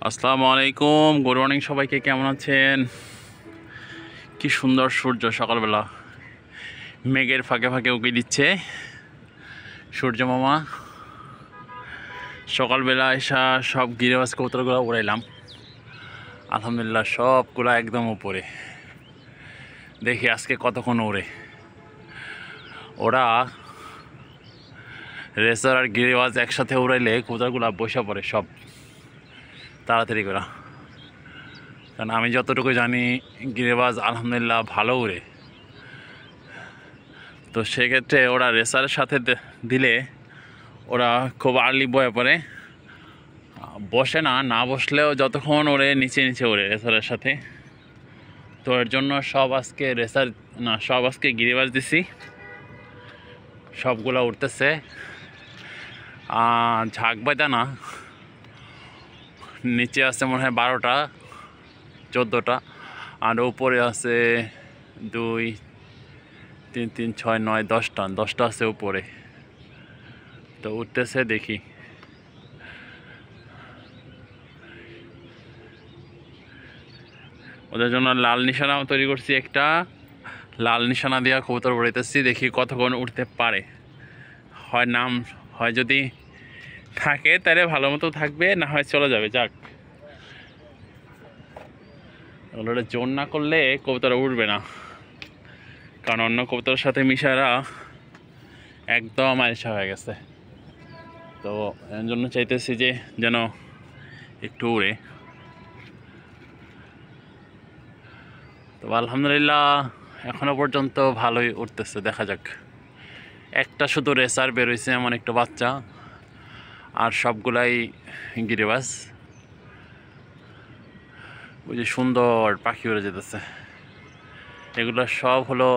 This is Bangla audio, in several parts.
আসসালামু আলাইকুম, গুড মর্নিং সবাইকে। কেমন আছেন? কি সুন্দর সূর্য সকালবেলা মেঘের ফাঁকে ফাঁকে উঁকি দিচ্ছে সূর্য মামা। সকালবেলা এসা সব গিরিবাজ কবুতরগুলো উড়াইলাম, আলহামদুলিল্লাহ সবগুলো একদম উপরে। দেখি আজকে কতক্ষণ ওড়ে ওরা। রেসার আর গিরিবাজ একসাথে উড়াইলে কবুতরগুলো বসে পড়ে সব তাড়াতাড়ি করে, কারণ আমি যতটুকু জানি গিরিবাজ আলহামদুলিল্লাহ ভালো উড়ে। তো সেক্ষেত্রে ওরা রেসারের সাথে দিলে ওরা খুব আর্লি বয়ে পড়ে, বসে না, না বসলেও যতক্ষণ ওড়ে নিচে নিচে ওড়ে রেসারের সাথে। তো এর জন্য সব আজকে রেসার না, সব আজকে গিরিবাজ দিছি, সবগুলো উঠতেছে। ঝাঁক বাইদা না, নিচে আছে মনে হয় 12টা 14টা, আর উপরে আছে 2 3 3 6 9 10টা আছে উপরে। তো উঠতেছে, দেখি। ওদের জন্য লাল নিশানাও তৈরি করছি, একটা লাল নিশানা দিয়া কবুতর উড়াইতেছি, দেখি কতক্ষণ উঠতে পারে। হয় যদি থাকে তাহলে ভালো মতো থাকবে, না হয় চলে যাবে। যাক, ওগুলো জোর না করলে কবুতর উঠবে না, কারণ অন্য কবুতরের সাথে মিশারা একদম আলসা হয়ে গেছে। তো এর জন্য চাইতেছি যে যেন একটু উড়ে। তো আলহামদুলিল্লাহ এখনো পর্যন্ত ভালোই উঠতেছে, দেখা যাক। একটা শুধু রেসার বেরোইছে, এমন একটা বাচ্চা, আর সবগুলাই গিরিবাজ। ওই যে সুন্দর পাখি উড়ে যেতেছে, এগুলো সব হলো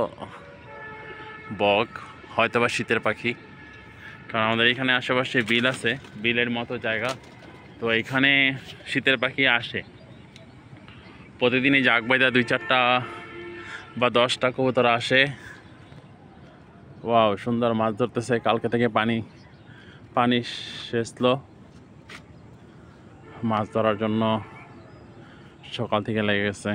বক, হয়তো বা শীতের পাখি। কারণ আমাদের এখানে আশেপাশে বিল আছে, বিলের মতো জায়গা, তো এখানে শীতের পাখি আসে প্রতিদিনই। জাগ বাইদা 2-4টা বা 10টা কবুতর আসে। ওয়াও, সুন্দর মাছ ধরতেছে। কালকে থেকে পানি সেচলো, মাছ ধরার জন্য সকাল থেকে লেগে গেছে।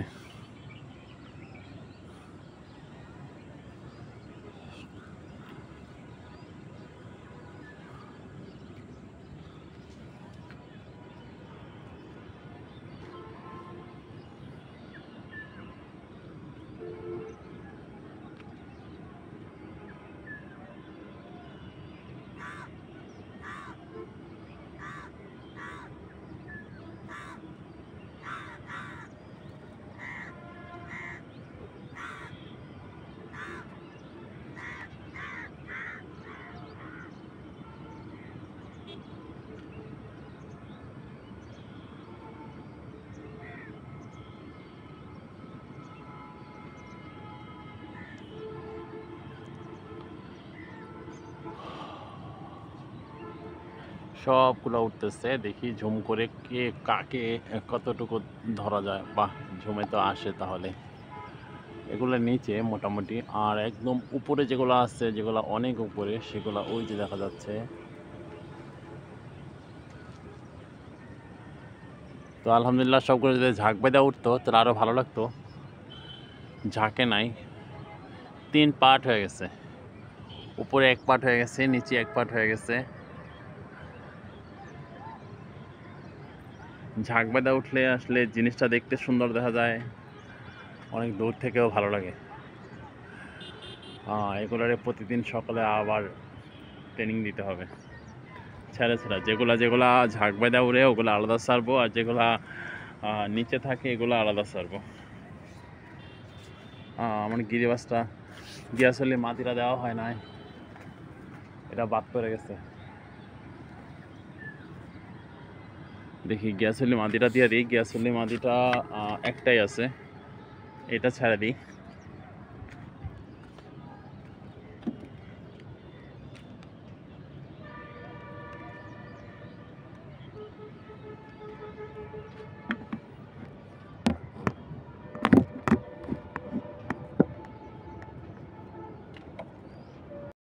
সবগুলো উঠতেছে, দেখি ঝুম করে কে কাকে কতটুকু ধরা যায়। বাহ, ঝুমে তো আসে তাহলে। এগুলো নিচে মোটামুটি, আর একদম উপরে যেগুলো আছে, যেগুলো অনেক উপরে, সেগুলো ওই যে দেখা যাচ্ছে। তো আলহামদুলিল্লাহ সবগুলো যদি ঝাঁক বেঁধে উঠতো তাহলে আরও ভালো লাগতো। ঝাঁকে নাই, 3 পার্ট হয়ে গেছে। উপরে 1 পার্ট হয়ে গেছে, নিচে 1 পার্ট হয়ে গেছে। ঝাঁক বেঁধে উঠলে আসলে জিনিসটা দেখতে সুন্দর দেখা যায়, অনেক দূর থেকেও ভালো লাগে। এগুলোরে প্রতিদিন সকালে আবার ট্রেনিং দিতে হবে। ছেড়া যেগুলা ঝাঁক বেঁধে উড়ে ওগুলো আলাদা ছাড়বো, আর যেগুলা নিচে থাকে এগুলো আলাদা ছাড়বো। আমার গিরিবাজটা গিয়াসলি মাটিটা দেওয়া হয় নাই, এটা বাদ পড়ে গেছে। দেখি গ্যাসলি মাটিটা দিয়ে দিই। গ্যাসলি মাটিটা একটাই আছে, এটা ছেড়ে দিই।